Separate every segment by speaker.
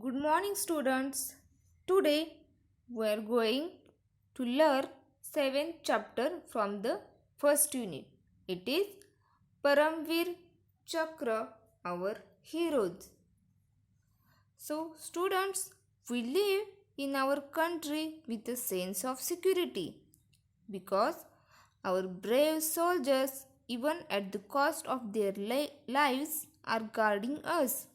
Speaker 1: Good morning, students. Today we are going to learn 7th chapter from the first unit. It is Paramvir Chakra, our heroes. So, students, we live in our country with a sense of security because our brave soldiers, even at the cost of their lives, are guarding us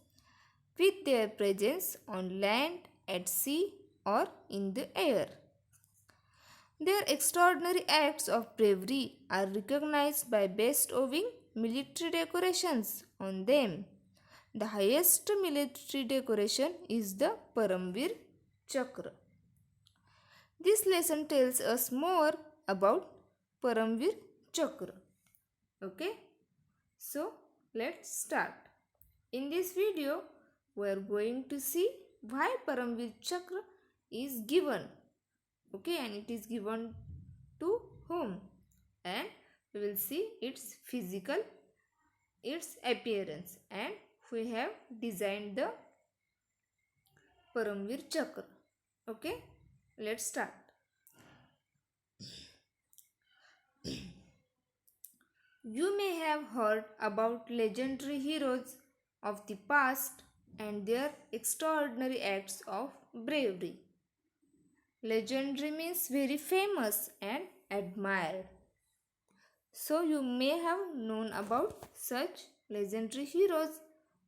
Speaker 1: with their presence on land, at sea, or in the air. Their extraordinary acts of bravery are recognized by bestowing military decorations on them. The highest military decoration is the Paramvir Chakra. This lesson tells us more about Paramvir Chakra. Okay, so let's start. In this video, we are going to see why Paramvir Chakra is given. Okay, and it is given to whom, and we will see its physical, its appearance, and we have designed the Paramvir Chakra. Okay, let's start. You may have heard about legendary heroes of the past and their extraordinary acts of bravery. Legendary means very famous and admired. So you may have known about such legendary heroes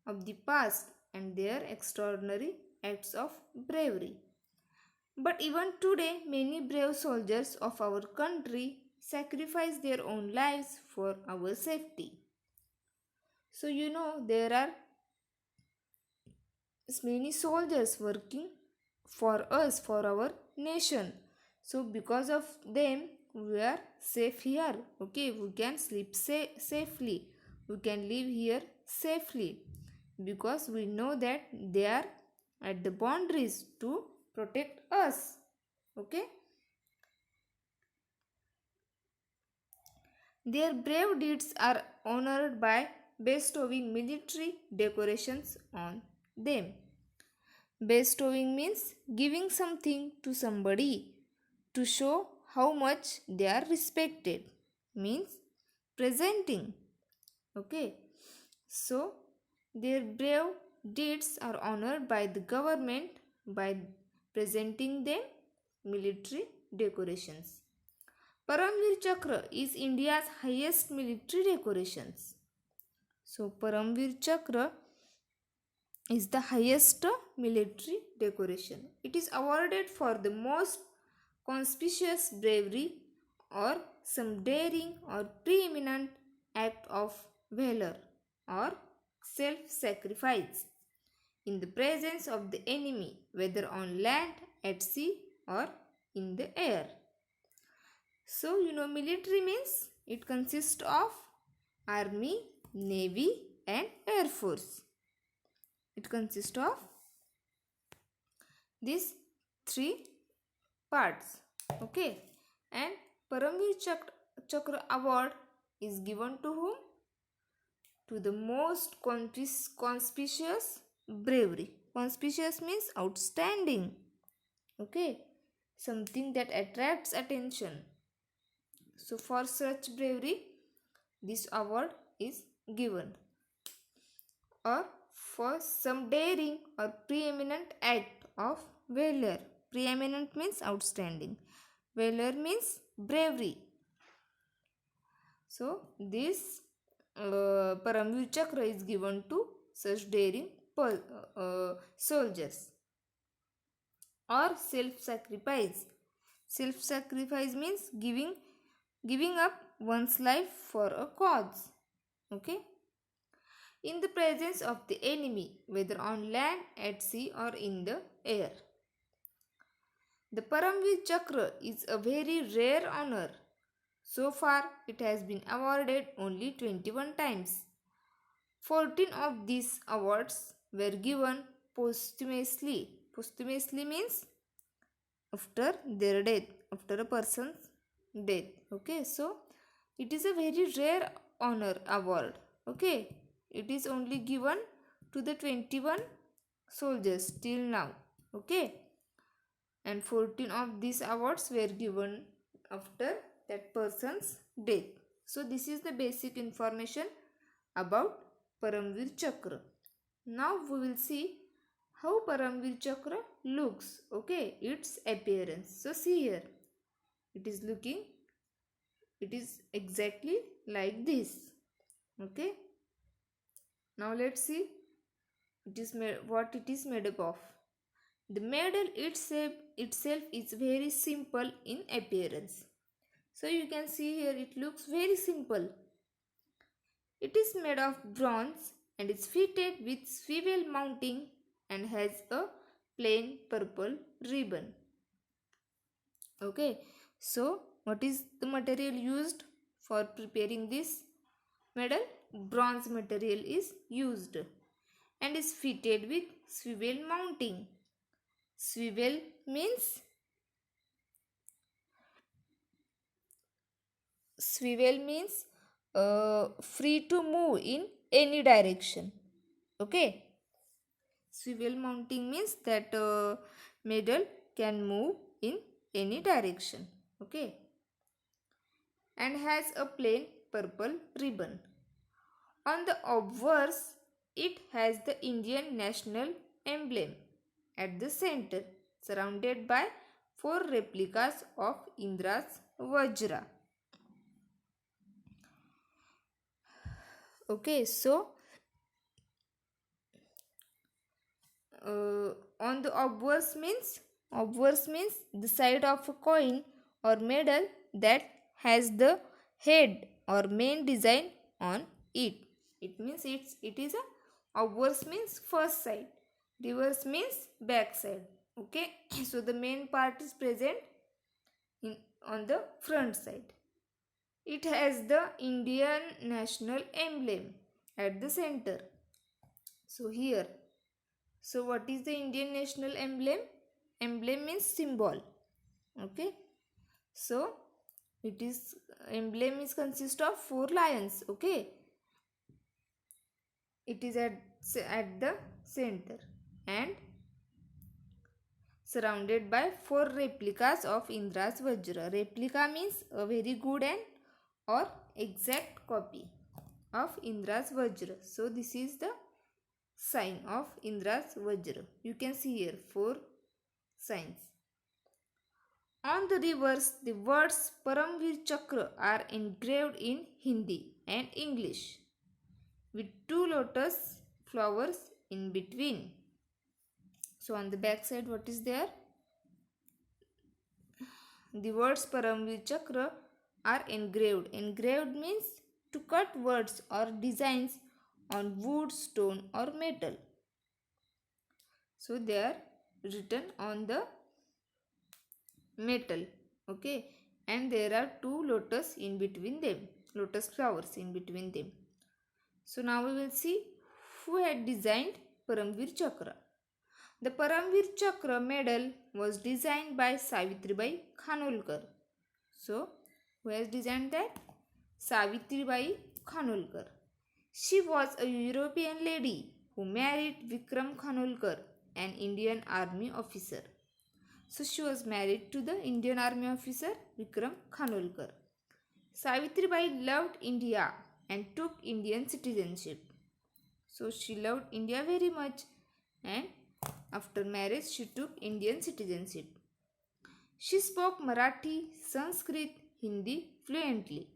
Speaker 1: of the past and their extraordinary acts of bravery. But even today, many brave soldiers of our country sacrifice their own lives for our safety. So there are many soldiers working for us, for our nation. So because of them, we are safe here. Okay, we can sleep safely. We can live here safely because we know that they are at the boundaries to protect us. Okay, their brave deeds are honored by bestowing military decorations on them. Bestowing means giving something to somebody to show how much they are respected. Means presenting. Okay. So their brave deeds are honored by the government by presenting them military decorations. Paramvir Chakra is India's highest military decorations. So Paramvir Chakra is the highest military decoration. It is awarded for the most conspicuous bravery or some daring or preeminent act of valor or self-sacrifice in the presence of the enemy, whether on land, at sea, or in the air. So, military means it consists of army, navy, and air force. It consists of these three parts. Okay, and Paramvir Chakra award is given to whom? To the most conspicuous bravery. Conspicuous means outstanding. Okay, something that attracts attention. So for such bravery, this award is given. Or for some daring or preeminent act of valor. Preeminent means outstanding. Valor means bravery. So this Paramvir Chakra is given to such daring soldiers. Or self-sacrifice. Self-sacrifice means giving up one's life for a cause. Okay. In the presence of the enemy, whether on land, at sea, or in the air. The Paramvir Chakra is a very rare honor. So far, it has been awarded only 21 times. 14 of these awards were given posthumously. Posthumously means after their death, after a person's death. Okay, so it is a very rare honor award. Okay, it is only given to the 21 soldiers till now. Okay, and 14 of these awards were given after that person's death. So this is the basic information about Paramvir Chakra. Now we will see how Paramvir Chakra looks. Okay, its appearance. So see here, it is looking, it is exactly like this. Okay, now let's see what it is made up of. The medal itself is very simple in appearance. So you can see here it looks very simple. It is made of bronze and is fitted with swivel mounting and has a plain purple ribbon. Okay, so what is the material used for preparing this medal? Bronze material is used and is fitted with swivel mounting. Swivel means free to move in any direction. Okay, swivel mounting means that medal can move in any direction. Okay, and has a plain purple ribbon. On the obverse, it has the Indian national emblem at the center, surrounded by 4 replicas of Indra's Vajra. Okay, so on the obverse means the side of a coin or medal that has the head or main design on it. It means it is a obverse means first side, reverse means back side. Okay, so the main part is present on the front side. It has the Indian national emblem at the center. So here, so what is the Indian national emblem? Emblem means symbol. Okay, so it is emblem is consist of 4 lions. Okay, it is at the center and surrounded by 4 replicas of Indra's Vajra. Replica means a very good and or exact copy of Indra's Vajra. So this is the sign of Indra's Vajra. You can see here 4 signs. On the reverse, the words Paramvir Chakra are engraved in Hindi and English with 2 lotus flowers in between. So on the back side, what is there? The words Paramvir Chakra are engraved. Engraved means to cut words or designs on wood, stone or metal. So they are written on the metal. Okay, and there are 2 lotus in between them, lotus flowers in between them. So now we will see who had designed Paramvir Chakra. The Paramvir Chakra medal was designed by Savitribai Khanolkar. So who has designed that? Savitribai Khanolkar. She was a European lady who married Vikram Khanolkar, an Indian army officer. So she was married to the Indian army officer Vikram Khanolkar. Savitribai loved India and took Indian citizenship. So she loved India very much and after marriage she took Indian citizenship. She spoke Marathi, Sanskrit, Hindi fluently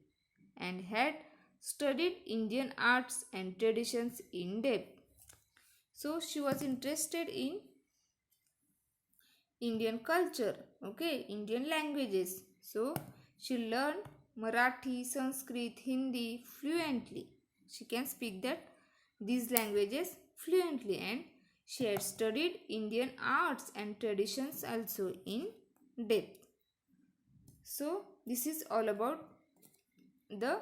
Speaker 1: and had studied Indian arts and traditions in depth. So she was interested in Indian culture, okay, Indian languages. So she learned Marathi, Sanskrit, Hindi fluently. She can speak these languages fluently and she had studied Indian arts and traditions also in depth. So this is all about the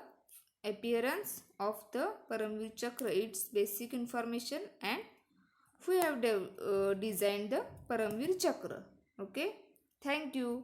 Speaker 1: appearance of the Paramvir Chakra, its basic information, and we have designed the Paramvir Chakra. Okay, thank you.